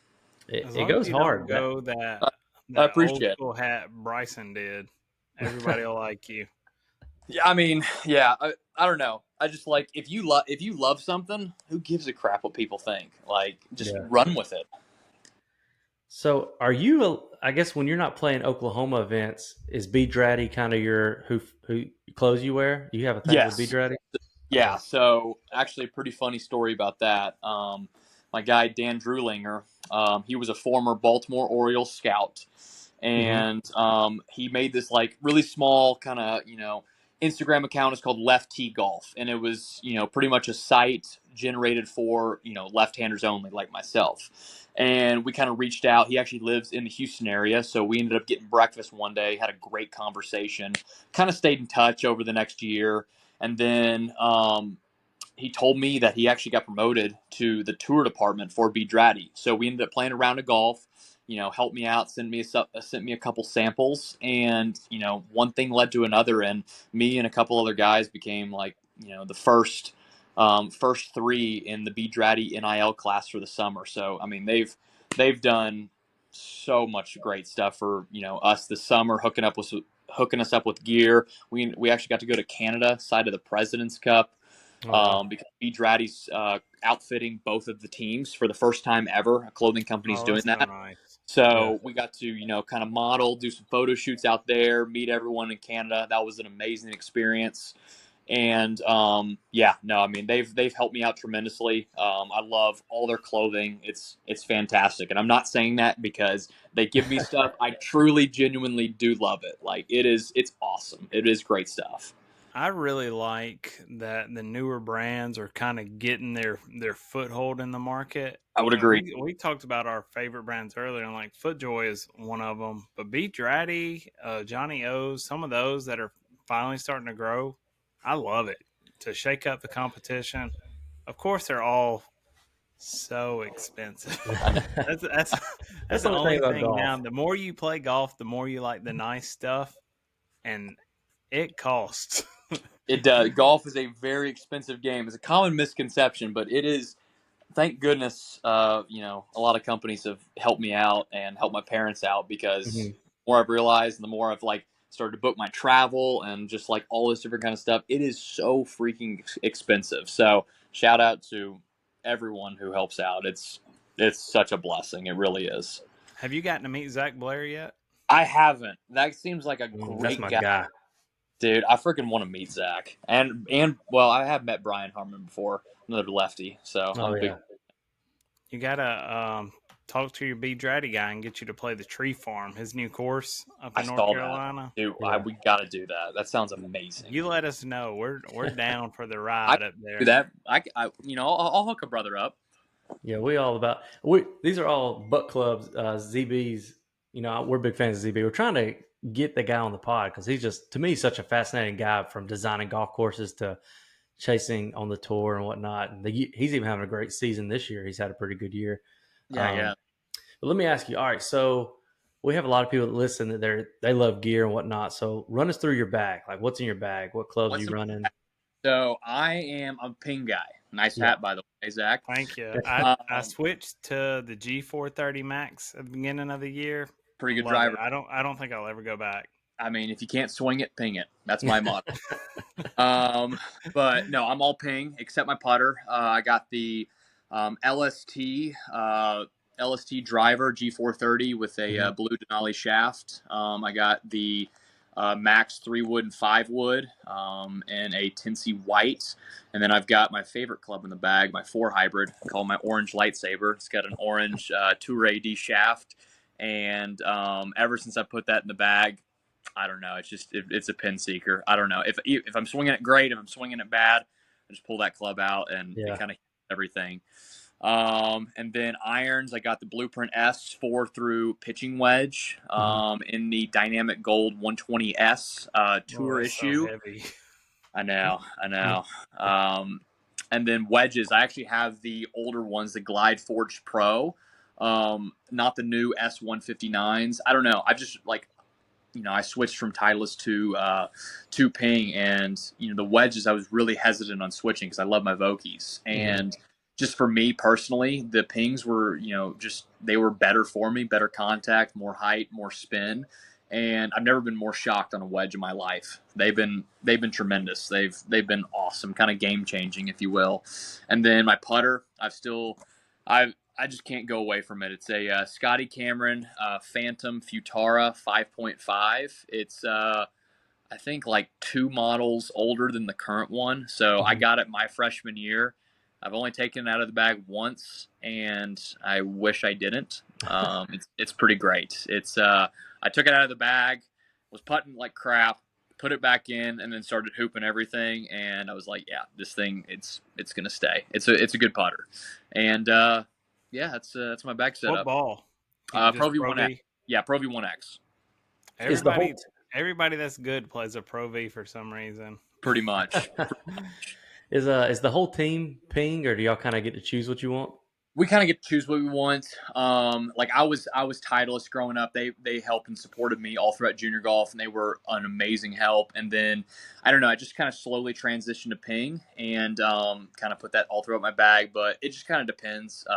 It goes hard. I appreciate old school hat Bryson did. Everybody will like you. Yeah, I mean, yeah, I don't know. I just, like, if you love something, who gives a crap what people think? Like, just run with it. So, are you? I guess when you're not playing Oklahoma events, is Be.Still kind of your who clothes you wear? Do you have a thing with Be.Still? Yeah. So, actually, a pretty funny story about that. My guy Dan Drulinger, he was a former Baltimore Orioles scout, and he made this, like, really small kind of, you know, Instagram account. Is called Left Tee Golf, and it was, you know, pretty much a site generated for, you know, left-handers only, like myself. And we kind of reached out. He actually lives in the Houston area, so we ended up getting breakfast one day, had a great conversation, kind of stayed in touch over the next year. And then he told me that he actually got promoted to the tour department for Be.Still. So we ended up playing a round of golf, you know, helped me out, sent me a couple samples, and, you know, one thing led to another, and me and a couple other guys became, like, you know, the first three in the Be.Still NIL class for the summer. So, I mean, they've done so much great stuff for, you know, us this summer, hooking us up with gear. We actually got to go to Canada, side of the President's Cup, because Be.Still's outfitting both of the teams for the first time ever. A clothing company's doing that. Nice. So we got to, you know, kind of model, do some photo shoots out there, meet everyone in Canada. That was an amazing experience. And I mean, they've helped me out tremendously. I love all their clothing. It's fantastic. And I'm not saying that because they give me stuff. I truly, genuinely do love it. Like, it's awesome. It is great stuff. I really like that the newer brands are kind of getting their foothold in the market. I would agree. We talked about our favorite brands earlier, and, like, FootJoy is one of them. But Be.Still, Johnny O's, some of those that are finally starting to grow, I love it. to shake up the competition. Of course, they're all so expensive. That's That's that's the the only thing only about thing golf. now. The more you play golf, the more you like the nice stuff, and it costs. It does. Golf is a very expensive game. It's a common misconception, but it is. Thank goodness, a lot of companies have helped me out and helped my parents out because Mhm. the more I've realized and the more I've started to book my travel and just all this different kind of stuff, it is so freaking expensive. So shout out to everyone who helps out. It's such a blessing. It really is. Have you gotten to meet Zach Blair yet? I haven't. That seems like a That's great my guy. guy. Dude, I freaking want to meet Zach. And well, I have met Brian Harmon before, another lefty. So Oh, I'm a big. yeah. You gotta talk to your B. Dratty guy and get you to play the Tree Farm, his new course up I in North saw that. Carolina. Dude, Yeah. we got to do that. That sounds amazing. You let us know. We're down for the I ride up there. do that. I'll hook a brother up. Yeah, these are all Buck Clubs, ZBs. We're big fans of ZB. We're trying to get the guy on the pod because he's just, to me, such a fascinating guy, from designing golf courses to chasing on the tour and whatnot. And he's even having a great season this year. He's had a pretty good year. Yeah. But let me ask you. All right, so we have a lot of people that listen that they love gear and whatnot. So run us through your bag. Like, what's in your bag? What clubs you running? So I am a ping guy. Nice hat, by the way, Zach. Thank you. I switched to the G430 Max at the beginning of the year. Pretty good Love driver. it. I don't think I'll ever go back. I mean, if you can't swing it, ping it. That's my motto. But no, I'm all ping except my putter. I got the LST driver G430 with a blue Denali shaft. I got the Max 3-wood and 5-wood and a Tinsy white. And then I've got my favorite club in the bag, my 4 hybrid, called my Orange Lightsaber. It's got an orange Tour AD shaft. And ever since I put that in the bag, I don't know. It's a pin seeker. I don't know if I'm swinging it great. If I'm swinging it bad, I just pull that club out and it kind of everything. And then irons, I got the Blueprint S 4 through pitching wedge in the Dynamic Gold 120S tour issue. So heavy. I know. And then wedges, I actually have the older ones, the Glide Forge Pro, not the new S159s. I don't know. I just I switched from Titleist to Ping, and the wedges I was really hesitant on switching because I love my Vokies, and just for me personally, the Pings were they were better for me, better contact, more height, more spin, and I've never been more shocked on a wedge in my life. They've been tremendous. They've been awesome, kind of game changing, if you will. And then my putter, I just can't go away from it. It's a Scotty Cameron Phantom Futara 5.5. It's I think 2 models older than the current one. So I got it my freshman year. I've only taken it out of the bag once, and I wish I didn't. It's pretty great. It's I took it out of the bag, was putting like crap, put it back in, and then started hooping everything. And I was like, yeah, this thing, it's gonna stay. It's a good putter, and yeah, that's my bag setup. What ball? Pro V1X. Yeah, Pro V1X. Everybody that's good plays a Pro V for some reason. Pretty much. Is the whole team Ping, or do y'all kind of get to choose what you want? We kind of get to choose what we want. I was Titleist growing up. They helped and supported me all throughout junior golf, and they were an amazing help. And then I don't know, I just kind of slowly transitioned to Ping and kind of put that all throughout my bag. But it just kind of depends,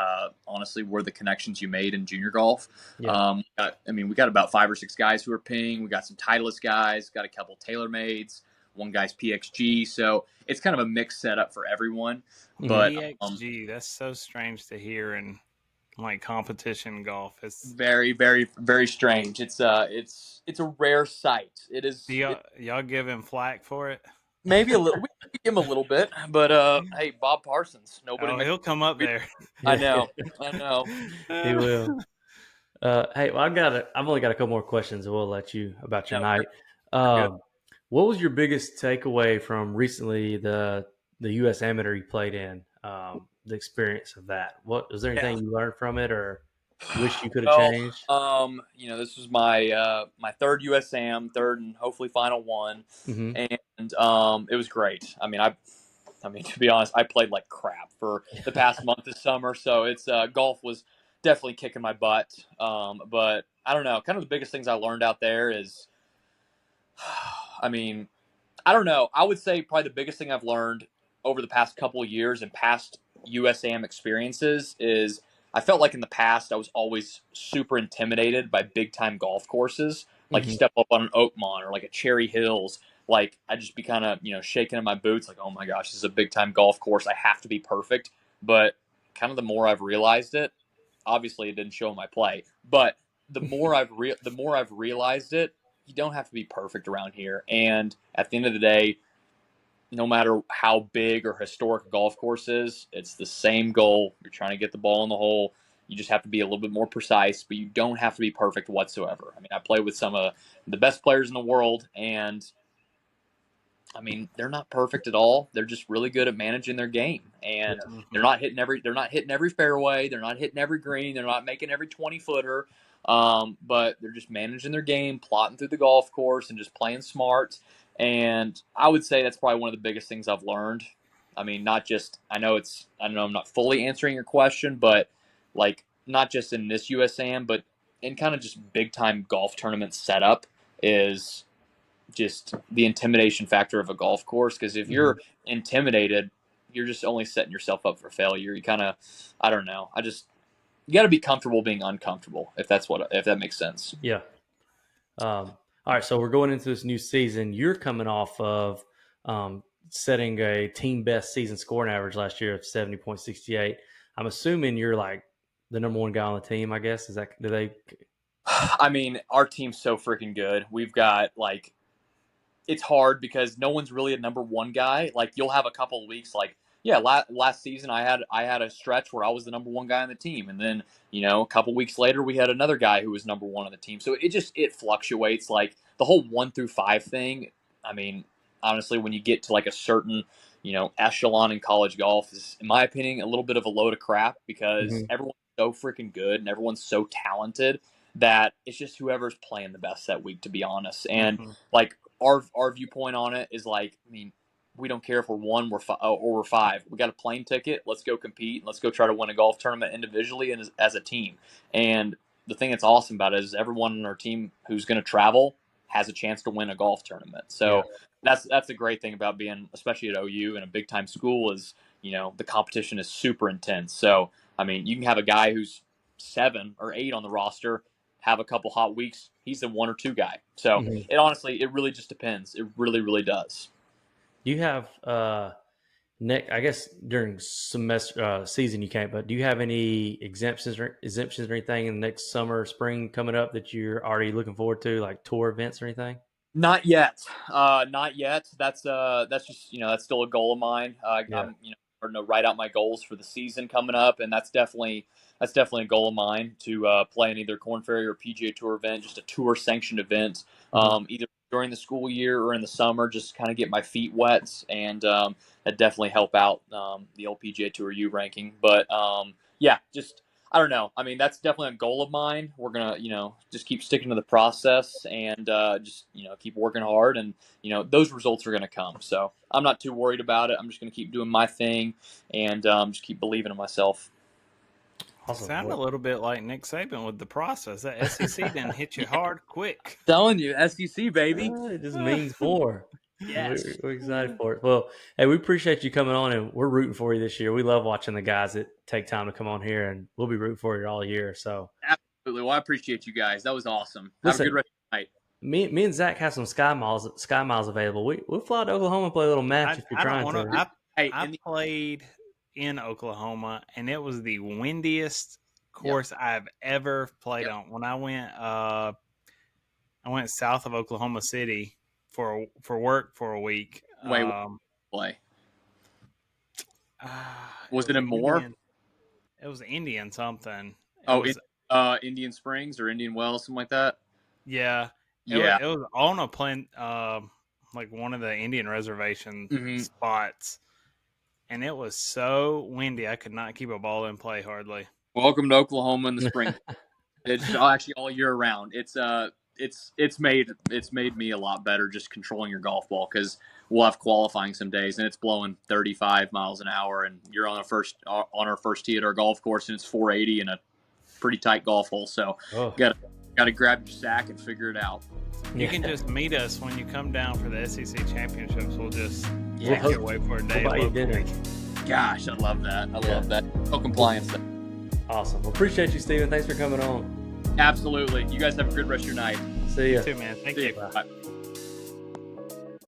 honestly, where the connections you made in junior golf. Yeah. We got about 5 or 6 guys who are Ping. We got some Titleist guys. Got a couple TaylorMades. One guy's PXG. So it's kind of a mixed setup for everyone. But PXG, that's so strange to hear in competition golf. It's very, very, very strange. It's a rare sight. It is. Y'all give him flack for it? Maybe a little. We give him a little bit, but hey, Bob Parsons. He'll come up there. I know. He will. Hey, well, I've only got a couple more questions, and we'll let you about your night. What was your biggest takeaway from recently the U.S. Amateur you played in? The experience of that. Was there anything you learned from it, or wish you could have changed? This was my my third USAM, third and hopefully final one, and it was great. I mean, I mean, to be honest, I played like crap for the past month of summer, so it's golf was definitely kicking my butt. But I don't know. Kind of the biggest things I learned out there is, I mean, I don't know. I would say probably the biggest thing I've learned over the past couple of years and past USAM experiences is I felt like in the past I was always super intimidated by big time golf courses. Like you step up on an Oakmont or like a Cherry Hills, like I'd just be kind of, shaking in my boots like, oh my gosh, this is a big time golf course. I have to be perfect. But kind of the more I've realized it, obviously it didn't show in my play, but the more I've realized it, you don't have to be perfect around here. And at the end of the day, no matter how big or historic a golf course is, it's the same goal. You're trying to get the ball in the hole. You just have to be a little bit more precise, but you don't have to be perfect whatsoever. I mean, I play with some of the best players in the world, and I mean, they're not perfect at all. They're just really good at managing their game, and they're not hitting every fairway. They're not hitting every green. They're not making every 20-footer. But they're just managing their game, plotting through the golf course, and just playing smart. And I would say that's probably one of the biggest things I've learned. I mean, not just I know I'm not fully answering your question, but like not just in this USAM, but in kind of just big time golf tournament setup is just the intimidation factor of a golf course. Because if you're intimidated, you're just only setting yourself up for failure. You kind of, I don't know. You got to be comfortable being uncomfortable, if that makes sense. Yeah. All right. So we're going into this new season. You're coming off of setting a team best season scoring average last year of 70.68. I'm assuming you're like the number one guy on the team, I guess. I mean, our team's so freaking good. We've got like, it's hard because no one's really a number one guy. Like you'll have a couple of weeks like, yeah, last season I had a stretch where I was the number one guy on the team, and then a couple weeks later we had another guy who was number one on the team. So it fluctuates. Like the whole 1 through 5 thing. I mean, honestly, when you get to like a certain echelon in college golf, is in my opinion a little bit of a load of crap because everyone's so freaking good and everyone's so talented that it's just whoever's playing the best that week, to be honest. And like our viewpoint on it is like, I mean, we don't care if we're 1 or we're 5. We got a plane ticket. Let's go compete. Let's go try to win a golf tournament individually and as a team. And the thing that's awesome about it is everyone on our team who's going to travel has a chance to win a golf tournament. So that's a great thing about being, especially at OU in a big time school, is the competition is super intense. So I mean, you can have a guy who's 7 or 8 on the roster have a couple hot weeks. He's a 1 or 2 guy. So it really just depends. It really, really does. You have I guess during semester season you can't, but do you have any exemptions or anything in the next summer or spring coming up that you're already looking forward to, like tour events or anything? Not yet. Not yet. That's just that's still a goal of mine. I'm starting to write out my goals for the season coming up, and that's definitely a goal of mine to play in either Korn Ferry or PGA Tour event, just a tour sanctioned event, either during the school year or in the summer, just kind of get my feet wet, and that definitely help out the old PGA Tour U ranking. But just I don't know. I mean, that's definitely a goal of mine. We're gonna just keep sticking to the process and just keep working hard, and those results are gonna come. So I'm not too worried about it. I'm just gonna keep doing my thing and just keep believing in myself. Awesome. Sound a little bit like Nick Saban with the process. That SEC didn't hit you hard quick. Telling you, SEC baby. It just means more. Yes. We're excited for it. Well, hey, we appreciate you coming on, and we're rooting for you this year. We love watching the guys that take time to come on here, and we'll be rooting for you all year. So absolutely. Well, I appreciate you guys. That was awesome. Have a good rest of the night. Me and Zach have some Sky Miles available. We'll fly to Oklahoma and play a little match if you're trying to. I played in Oklahoma, and it was the windiest course I've ever played on. When I went south of Oklahoma City for work for a week. Play. Was it in Moore? It was Indian something. Indian Springs or Indian Wells, something like that. Yeah. It was on a plane, like one of the Indian reservation spots. And it was so windy, I could not keep a ball in play hardly. Welcome to Oklahoma in the spring. It's actually all year round. It's it's made me a lot better just controlling your golf ball, because we'll have qualifying some days and it's blowing 35 miles an hour, and you're on our first tee at our golf course and it's 480 in a pretty tight golf hole. So gotta grab your sack and figure it out. You can just meet us when you come down for the SEC championships. We'll just take you away for a day. We'll buy you dinner. Gosh, I love that. I love that. No compliance. Awesome. Well, appreciate you, Stephen. Thanks for coming on. Absolutely. You guys have a good rest of your night. See ya. You too, man. Thank you. Bye.